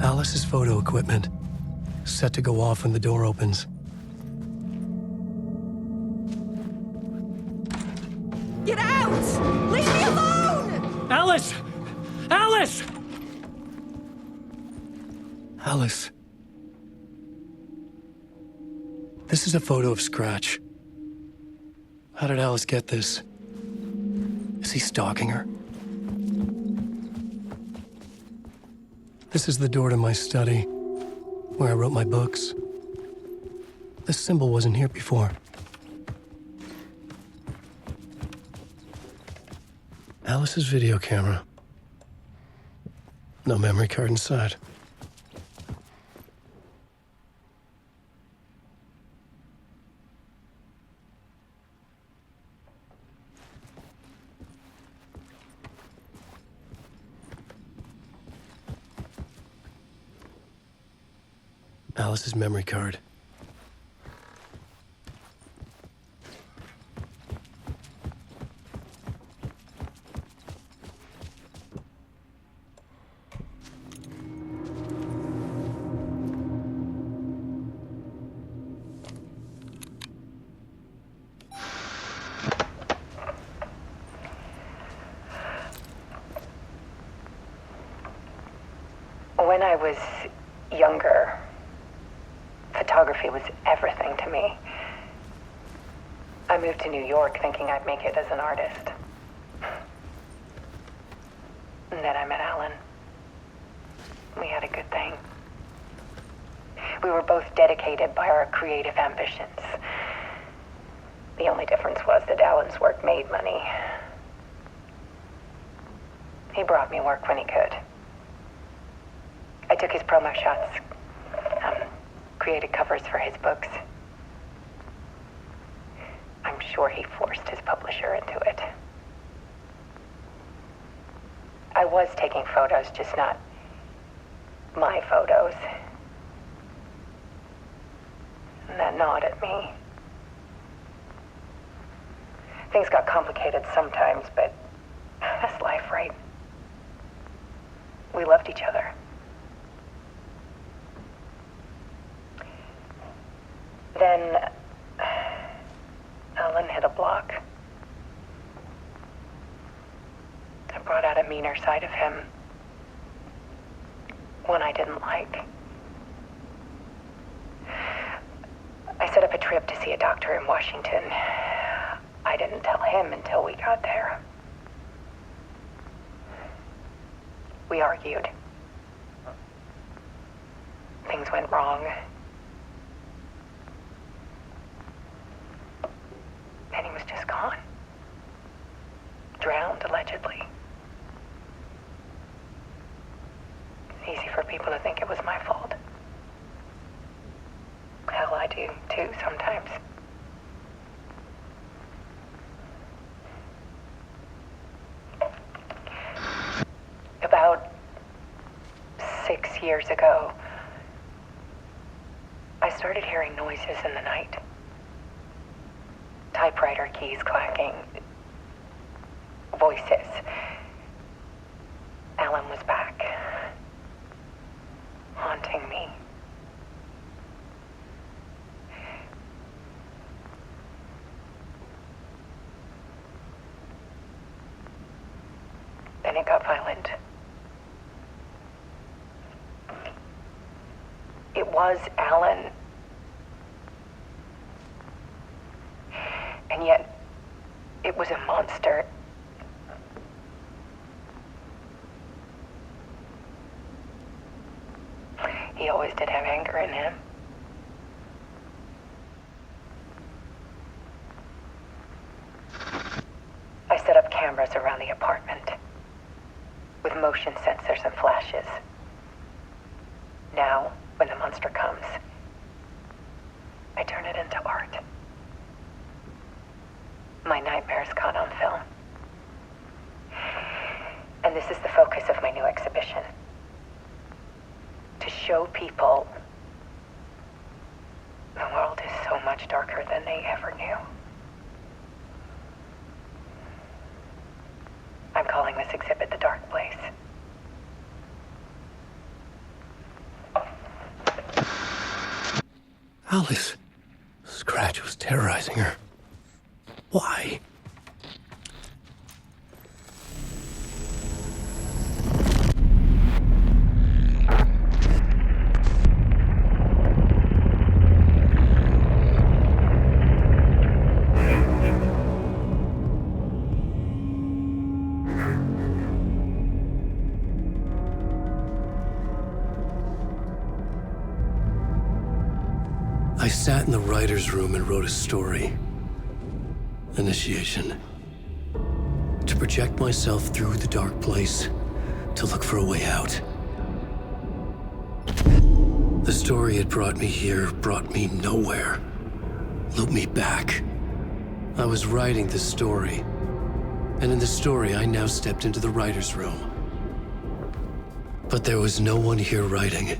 Alice's photo equipment, set to go off when the door opens. Get out! Leave me alone! Alice! Alice! Alice. This is a photo of Scratch. How did Alice get this? Is he stalking her? This is the door to my study, where I wrote my books. This symbol wasn't here before. Alice's video camera. No memory card inside. Alice's memory card. When I was younger, photography was everything to me. I moved to New York thinking I'd make it as an artist. And then I met Alan. We had a good thing. We were both dedicated by our creative ambitions. The only difference was that Alan's work made money. He brought me work when he could. I took his promo shots, created covers for his books. I'm sure he forced his publisher into it. I was taking photos, just not my photos. And that gnawed at me. Things got complicated sometimes, but that's life, right? We loved each other. Then Alan hit a block. I brought out a meaner side of him. One I didn't like. I set up a trip to see a doctor in Washington. I didn't tell him until we got there. We argued. Things went wrong. just gone. Drowned, allegedly. Easy for people to think it was my fault. Hell, I do too sometimes. About 6 years ago, I started hearing noises in the night. Typewriter keys clacking. Voices. Alan was back. Haunting me. Then it got violent. It was Alan. And yet, it was a monster. He always did have anger in him. I set up cameras around the apartment with motion sensors and flashes. Now, when the monster comes, I turn it into art. My nightmares caught on film. And this is the focus of my new exhibition. To show people the world is so much darker than they ever knew. I'm calling this exhibit The Dark Place. Alice. Scratch was terrorizing her. Why? I sat in the writer's room and wrote a story. Initiation. To project myself through the dark place, to look for a way out. The story had brought me here, brought me nowhere. Looped me back. I was writing the story. And in the story, I now stepped into the writer's room. But there was no one here writing it.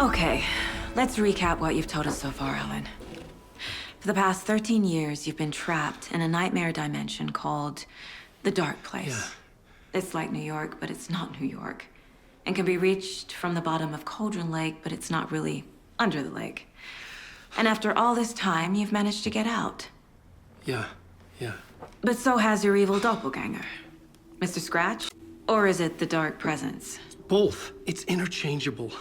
Okay, let's recap what you've told us so far, Alan. For the past 13 years, you've been trapped in a nightmare dimension called the Dark Place. Yeah. It's like New York, but it's not New York. And can be reached from the bottom of Cauldron Lake, but it's not really under the lake. And after all this time, you've managed to get out. Yeah. But so has your evil doppelganger. Mr. Scratch? Or is it the Dark Presence? Both. It's interchangeable.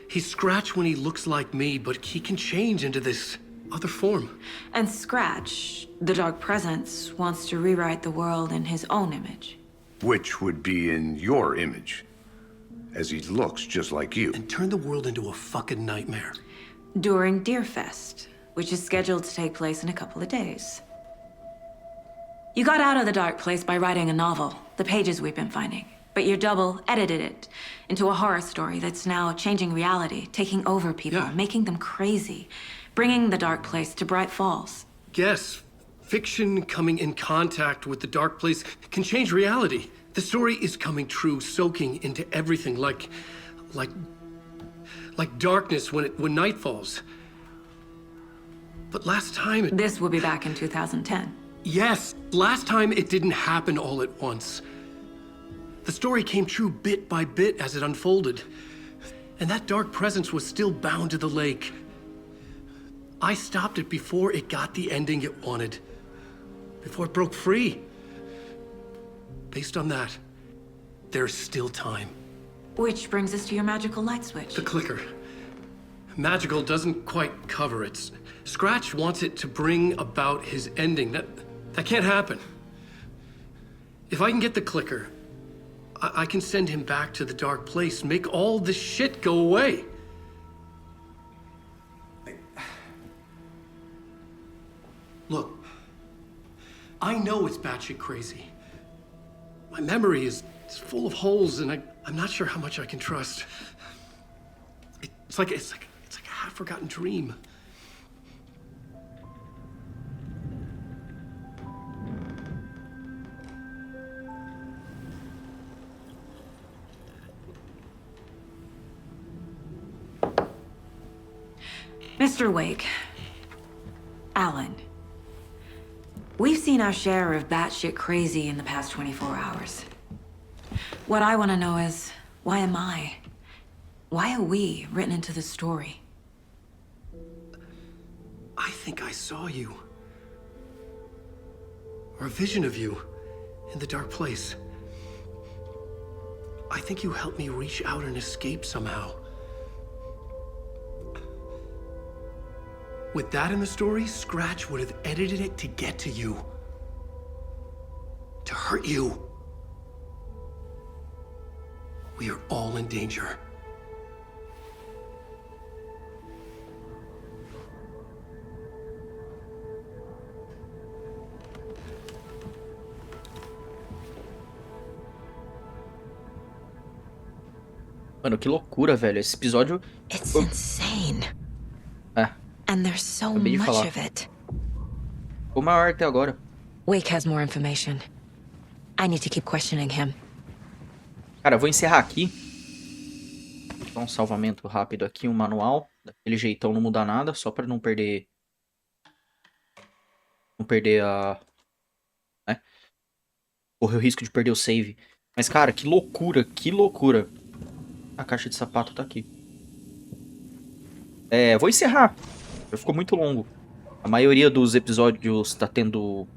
He's Scratch when he looks like me, but he can change into this other form. And Scratch, the Dark Presence, wants to rewrite the world in his own image. Which would be in your image. as he looks just like you. And turn the world into a fucking nightmare. During Deerfest, which is scheduled to take place in a couple of days. You got out of the dark place by writing a novel, the pages we've been finding. But your double edited it into a horror story that's now changing reality, taking over people, making them crazy, bringing the dark place to Bright Falls. Yes, fiction coming in contact with the dark place can change reality. The story is coming true, soaking into everything like darkness when night falls. But last time This will be back in 2010. Yes, last time it didn't happen all at once. The story came true bit by bit as it unfolded. And that dark presence was still bound to the lake. I stopped it before it got the ending it wanted. Before it broke free. Based on that, there's still time. Which brings us to your magical light switch. The clicker. Magical doesn't quite cover it. Scratch wants it to bring about his ending. That can't happen. If I can get the clicker, I can send him back to the dark place, make all this shit go away. Look, I know it's batshit crazy. My memory is full of holes, and I'm not sure how much I can trust. It's like a half-forgotten dream. Mr. Wake, Alan, we've seen our share of batshit crazy in the past 24 hours. What I want to know is, why am I? Why are we written into the story? I think I saw you. Or a vision of you in the dark place. I think you helped me reach out and escape somehow. With that in the story, Scratch would have edited it to get to you. To hurt you. We are all in danger. Mano, que loucura, velho. Esse episódio... It's insane. É. And there's so Acabei de much falar. of it. O maior até agora. Wake has more information. I need to keep questioning him. Cara, eu vou encerrar aqui. Vou dar um salvamento rápido aqui, um manual. Daquele jeitão, não muda nada, só pra não perder... Não perder a... né? Correr o risco de perder o save. Mas, cara, que loucura, que loucura. A caixa de sapato tá aqui. Vou encerrar. Já ficou muito longo. A maioria dos episódios tá tendo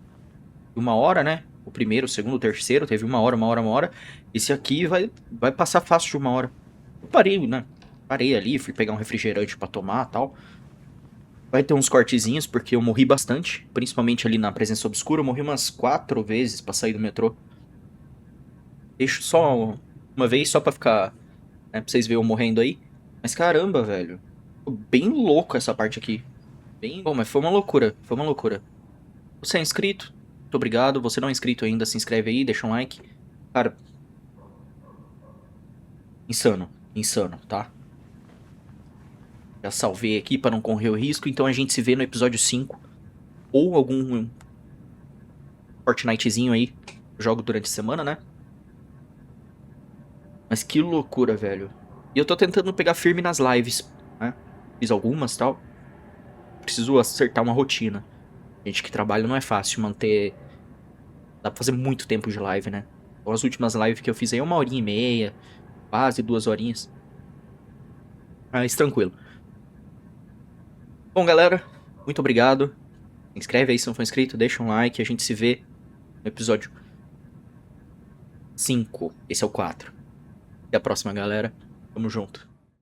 1 hora, né? O primeiro, o segundo, o terceiro teve 1 hora, 1 hora, 1 hora. Esse aqui vai passar fácil de 1 hora. Eu parei, né? Parei ali, fui pegar um refrigerante pra tomar e tal. Vai ter uns cortezinhos, porque eu morri bastante. Principalmente ali na presença obscura. Eu morri umas 4 vezes pra sair do metrô. Deixo só uma vez, só pra ficar... né, pra vocês verem eu morrendo aí. Mas caramba, velho. Ficou bem louco essa parte aqui. Bem bom, mas foi uma loucura. Foi uma loucura. Você é inscrito? Muito obrigado. Você não é inscrito ainda, se inscreve aí, deixa um like. Cara... Insano. Insano, tá? Já salvei aqui pra não correr o risco. Então a gente se vê no episódio 5. Ou algum... Fortnitezinho aí. Jogo durante a semana, né? Mas que loucura, velho. E eu tô tentando pegar firme nas lives, né? Fiz algumas e tal. Preciso acertar uma rotina. Gente que trabalha não é fácil manter... Dá pra fazer muito tempo de live, né? Então as últimas lives que eu fiz aí 1h30, quase 2 horinhas. Mas tranquilo. Bom, galera, muito obrigado. Se inscreve aí se não for inscrito, deixa um like. A gente se vê no episódio 5. Esse é o 4. Até a próxima, galera. Tamo junto.